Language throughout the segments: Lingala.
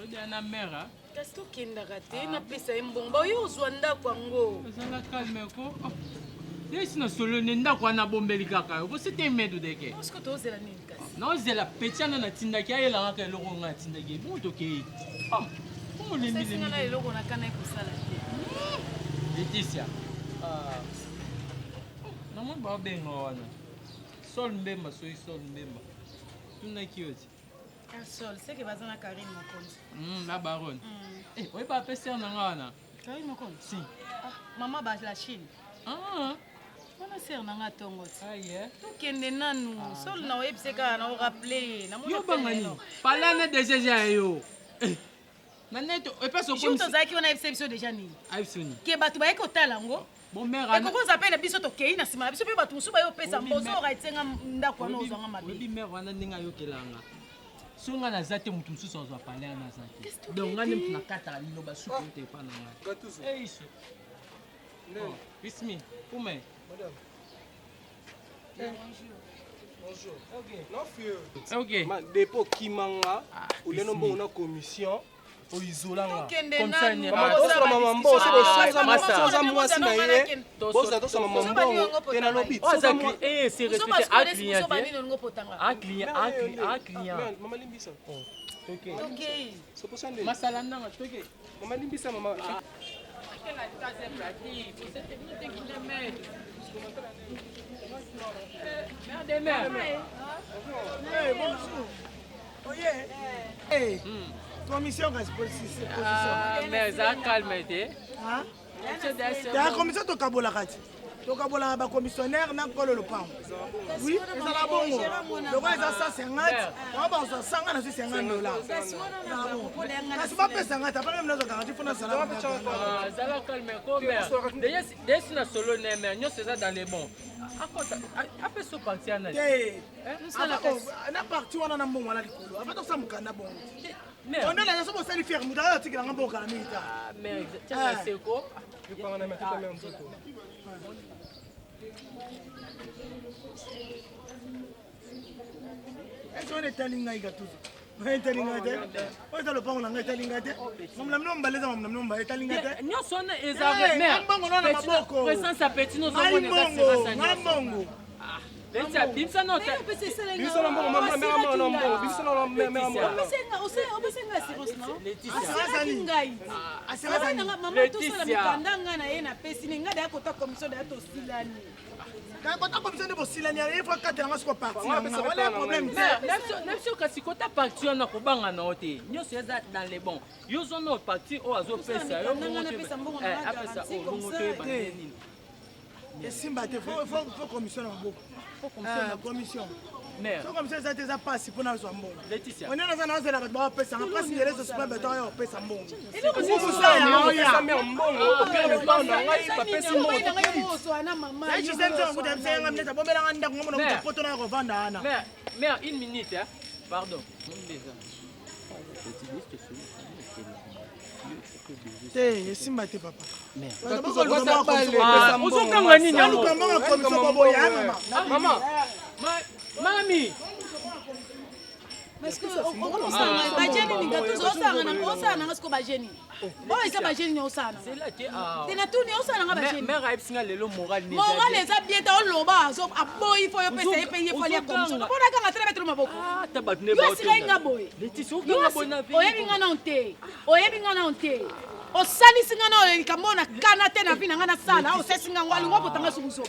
Todia na mère. Qu'est-ce que tu as raté? Na pesa mbongo yo zwanda kwango. Zala calme ko. Yesi na solo nenda kwa na bombeli kaka. Ko c'était medu deke. Est-ce que tu oses la nini kasi? Na ozela petiana na tindaki ayela ngaka eloko nga tindaki. Bon toke. Ah. Comment les mille? C'est na eloko na kana kusala te. Laetitia. Ah. Namu ba benga wana. Sol mbemba soy sol mbemba. Tuna kioti. Ah sol, c'est que bazana Karine Mokonzi. La baronne. Eh, oui pas pester na ngana. Karine Mokonzi? Si. Ah, maman ba la Chine. Ah. Wana ser na nga tongo. Ah yeah. Tokende nanu. Sol na oyebise ka na o rappeler. Na Yo bangani. Palana déjà yo. Naneto, e pas so comme ça. Zaki wana episode déjà ni. Aibsoni. Ke batu ba ekotala ngo. Bon mère ana. Ko zapela biso to kei na sima biso pe batu musuba yo pesa mbozo ra itenga ndako na ozanga mabe. Obi mère wana ninga yo kelanga. Songa na zate mutu mususu ozwa pale na zate. Donc ngane mutu nakata lino ba suku te pa na nga. Eh iso. Non, Bismi, comment? Madame. Bonjour. OK. Non fieu. OK. Ma dépôt kimanga ou le nombre on a commission. O izolanga comme ça ni maman to maman mbo so moi si na ye boza to maman mbo tena lobi so moi eh c'est respecté à client à client maman limbisa OK so pour ça ndé masala nanga OK maman limbisa maman quelle la troisième pratique vous êtes venu te qu'il met merde bonjour oye eh commission position mais ça calme te hein la commission to kabola kati to kabola ba commissionnaire na kolo lopango oui ezala bongo loko eza 150 on va ça 100 na 50 dollars kasi ba pesa ngata pa mna zo garantie fona sala zala calme ko mais déjà na solo ne mais nyo c'est ça dans les bons après so parti ana na parti wana na mbongo na likolo après to sa mukanda bongo on a la somme sali faire muda tu kila ngambo kala mita mais tiens c'est quoi je prends na mettre même photo est-ce on est talinga igatu on talinga te on est le pont na talinga te mna mnomba leza mna mnomba talinga te nyo sona ezare mais mbongo na maboko présence à petit nous sommes on est mbongo Bimsa, bimsa no. Bimsa no mbongo mama mama no mbongo. Bimsa no mama mama. Osenga assurance no. Assurance ngai. Assurance nanga mama to sala mikandanga na ye na pesi ninga da kota commission da to silani. Quand on a commission de silani, il faut que tu aies un parti. Voilà le problème. N'importe quoi si quand tu parti on a kobanga na ote. Nyo c'est dans les bons. Yo sont nos parti au azo pesa. Yo après ça au bongo te bandeni. Et Simba te faut commission en beau. Commission. Mais comme ça déjà passe pour nous en bon. Laetitia. On est dans un endroit là pesa, on passe les réseaux super béton et pesa bon. Et donc vous ça ya mbongo. Mais une minute hein. Pardon. Te Simba te papa. Ozokanga nini yango? Maman. Mami. Parce que on sana bajeni ninga osana ngasko bajeni. Bo isa bajeni osana. C'est là que ah. Tena tuni osana nga bajeni. Mais raipsinga lelo moral ni. Moral eza bien ta oloba so aboyi fo yo pesa ye paye fo ya komso. Bona kanga tele betro maboko. Ah tabat ne ba. Yo singa boy. Laetitia okanga bona vie. Oyebinga na onte. Oyebinga na onte. Osalisinga na likamona kana te na vina nga na sala. Osesinga ngwali ngo botanga subuso.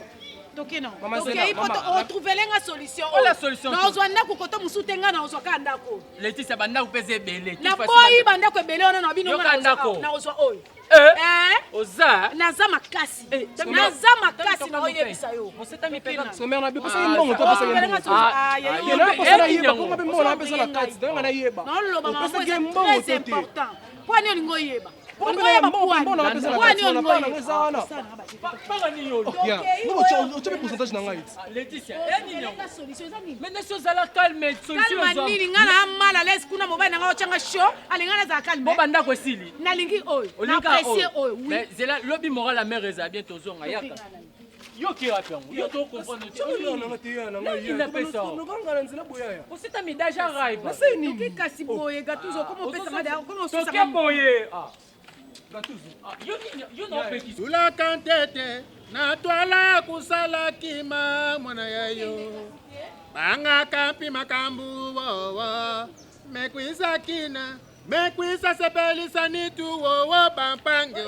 Donc non. Donc il faut trouver la solution. Oh la solution. Na ozwa ndako koto musutenga na ozwa ka ndako. Laetitia banda kupeze bele. Na boyi banda ko bele ona na bino na ozwa oyo. Oza. Naza makasi. Naza makasi na oyebisa yo. Moseta mipeka. Sommer na bipo sa mbongo to pesa yembo. Ah, yena ko mpe mbongo na pesa na kati. Donc na yeba. Non lo ba mbongo c'est important. Kwani olingo yeba. Mbongo na pesa na kati. Panga ni yo. Ngo chope pourcentage na ngai. Laetitia, mais ne sois à la calme, solution. Calme nini ngana mala les kuna mobile nga ochanga show, alingana za calme. Bo banda ko sili. Na lingi oyo. Na apprécier oyo. Mais c'est là lobby moral la mère eza bientôt zonga yaka. Yo qui rappelle, yo to comprendre. Você tá me dando raiva. Toke kasi boye Gatuso como pesa ngada como so que boye. Gatuso. Yo não peki. Tula kantete na twala kusala kima mwana yayo. Banga kampi makambu wo mekwisa kina mekwisa sepelisa nitu wo pampange.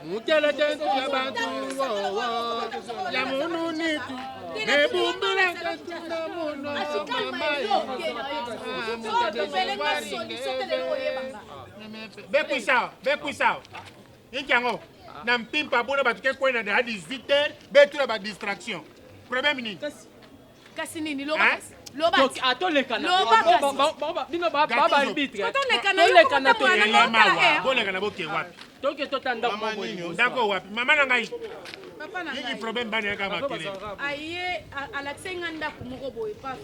Mukele kentu ya bantu wo ya munu nitu nebumbira kentu na munu bekwisa injango na mpimpa bona batuke kwena de 18h betu na ba distraction premier ministre kasi nini loba donc atolekana bino baba arbitre atolekana bolekana boke wapi toke totanda ko ndako wapi mama na ngai papa na ngai problème bana yaka bakele aye alaksenga ndako moko boye pas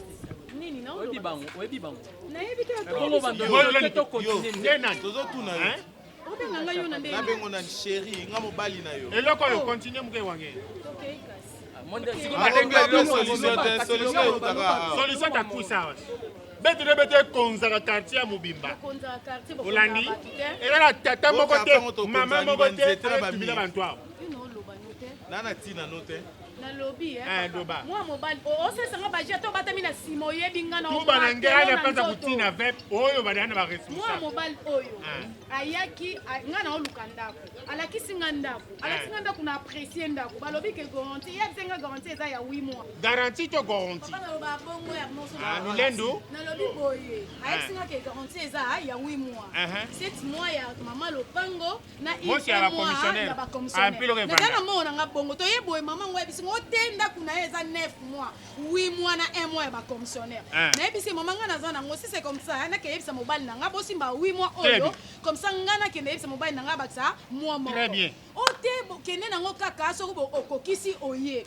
nini na oyebi bango nayebi te bongo bando to continue tozotuna yo obenga yo na ndenge nabengo na chéri nga mobali na yo eloko yo continue muke wange solution takusa betu de bete konzaka quartier ya mobimba olandi ezala tata moko te mama moko te tubila bantu awa nana tina no te nalobi loba mwa mobali osesanga baje to batami na sima oyebi nga na tuba na ngela na pasa kutina vep oyo badana ba mwa responsable mobali oyo ayaki nga na oluka ndako alakisi nga ndako na apprécier ndako balobi ke garantie ya senga garantie eza ya 8 mois garantie to garantie baloba bongo ya moso milendo nalobi boye ayaki nga ke garantie eza ya 8 mois 7 mois ya mama lopango na mosi ya ba commissionnaire na mona nga bongo to yeboye mama ngo ebisi otenda kuna eza 9 mois 8 mois na 1 mois ya ba commissionnaire na ebisi mama nga naza nango si c'est comme ça na ke ebisa mobali na nga bosimba 8 mois oyo comme ça ngana kende ebisa mobali na nga bakisa mois moko très bien ote kende nango kaka soko okokisi oye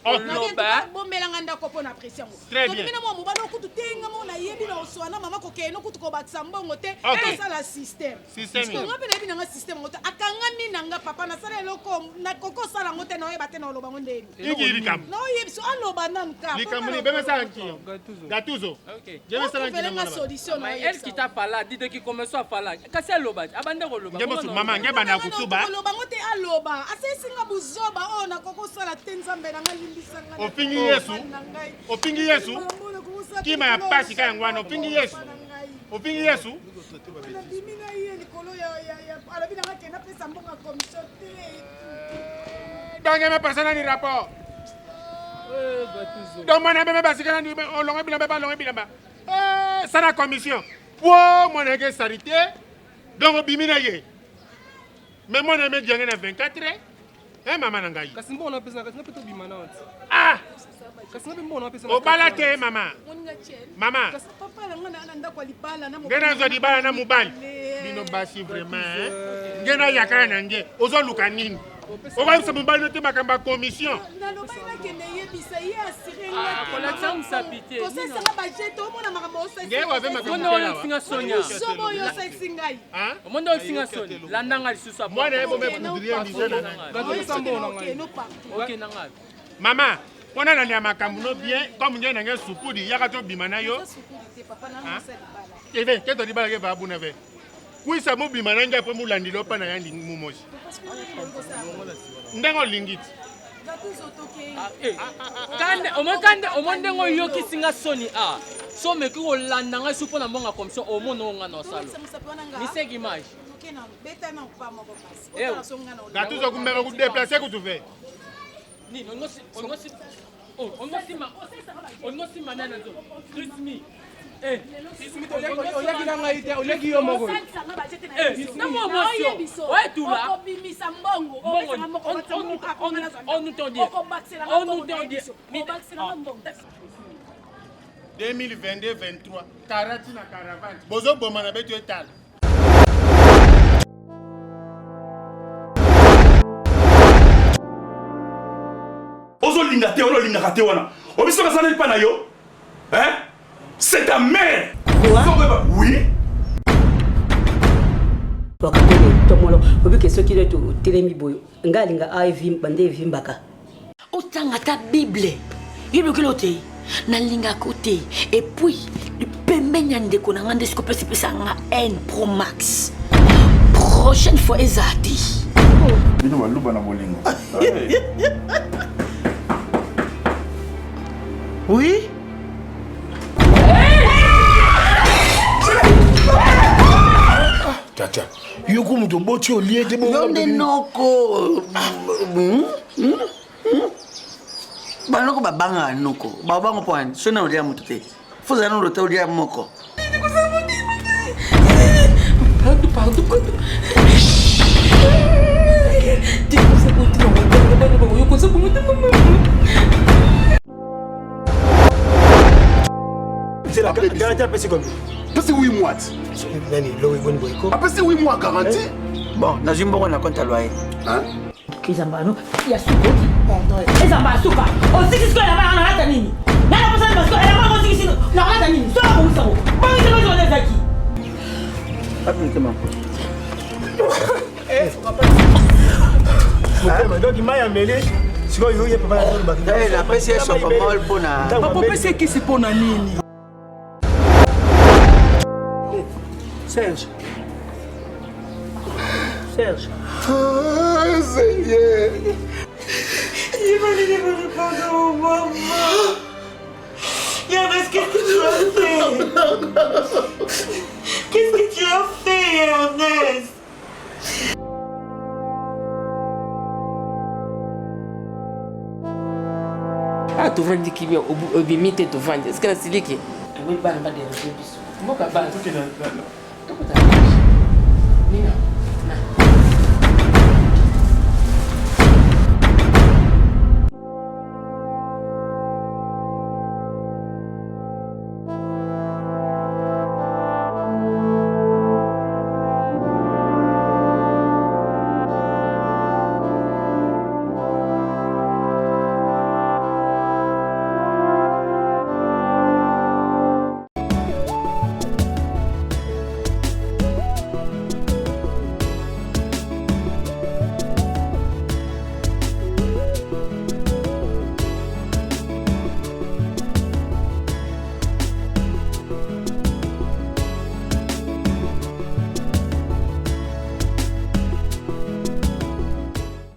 bombela nga ndako pona pression ngo to bina mwa mobali okutu tenga mo na yebi na oswana mama kokeno kutu ko bakisa mbongo te esa la système ngo pe na yebi na nga système ngo akangami na nga papa na sala eloko na koko sala ngo te na oyeba te na oloba ngo ndeni no yebiso aloba nanka likamuni bebe sala kiyo Gatuso jeme sala kiyo solution mais elle qui t'a parlé dit que commence à parler kasi aloba abanda ko loba ngebo mama ngeba na kutuba aloba ngo te aloba asesinga buzoba o na koko sala te nzambe na ngalimbisa nga opingi Yesu kima ya pasi kaya ngwana opingi Yesu ndimina iye likolo ya alobi na nga kenda pesa mbonga commission te donge me persona ni rapport donc mwana bebe basikana ni olongo bilamba sana commission po mwana ke sarité donc bimina ye mais mwana me diange na 24 heures mama na ngai kasi mbona pesa kasi napeto bimana onti kasi nabe mbona pesa obala te mama kasi papa la ngana na ndako libala na ngena zo libala na mobali bino basi vraiment ngena yakana na nge ozo luka nini oba se mobali no te makamba commission na lobana kende yebisa ye asiré collection sapité ko sesa nga budget o mona makambo o sesa ngewa be makambo singa Sonia sobo yo sesa ngai omondo singa Sonia landanga lisusu apa mwana ebo me kudria misana OK nanga mama ona na makambo no bien comme ngena nge supudi yaka to bimana yo papa na mosali bala eve keto libala ke babu na ve kuisa mo bimana nge po mulandilo pa na yandi mumoshi ndengo lingiti kande omonde ngo yoki singa Soni so me ko landa nga supo na mbonga comme ça omono nga no salo miseki image Gatuso kumeka ku déplacer ku tuve ni ongosi manana zo trust me oleki yo moko na mo motion ouais tout là okobimisa mbongo obesa moko on nous dit 2022 23 karati na caravane bozo boma na betu etal ozo linga te olo linga te wana obiso ka sana pa na yo c'est ta mère. Oui. tomolo obi ke soki leto telemi boyo ngalinga AV bande vimbaka autant tanga ta Bible. Bible que l'autre. Nalinga côté. Et puis, le pembe nyandeko na ngande siko pesi pesa nga N Pro Max. Prochaine fois ezati. Bino baluba na bolingo. Oui? Tata, yo comme to boti au lieu de bon. Non de noko. Banoko babanga noko. Babango point. Sona odia mutute. Foza no rote odia moko. Pardon. C'est la garantie à passer comme Parce que 8 mois. Après c'est 8 mois garantie. Bon, na jimbo na compte loyer. Hein? Kizambano ya suko. Ezamba suka. Osiki siko na bana hata nini? Nana pasa na siko, ela mama osiki siko. Na hata nini? So ko usako. Ba ngi zo na zaki. Hapo kama. donc il m'a amené. Si vous voulez papa la presse est sur mal bona. Papa c'est qui c'est pour nani? Serge. Ah, Seigneur. Il va lui pardon, maman. Ernest, qu'est-ce que tu as fait? Qu'est-ce que tu as fait, Ernest? Ah, tu vends qui vient au bimite, tu vends. Est-ce que c'est lui qui? Oui, pas de réseau. Moi, pas de.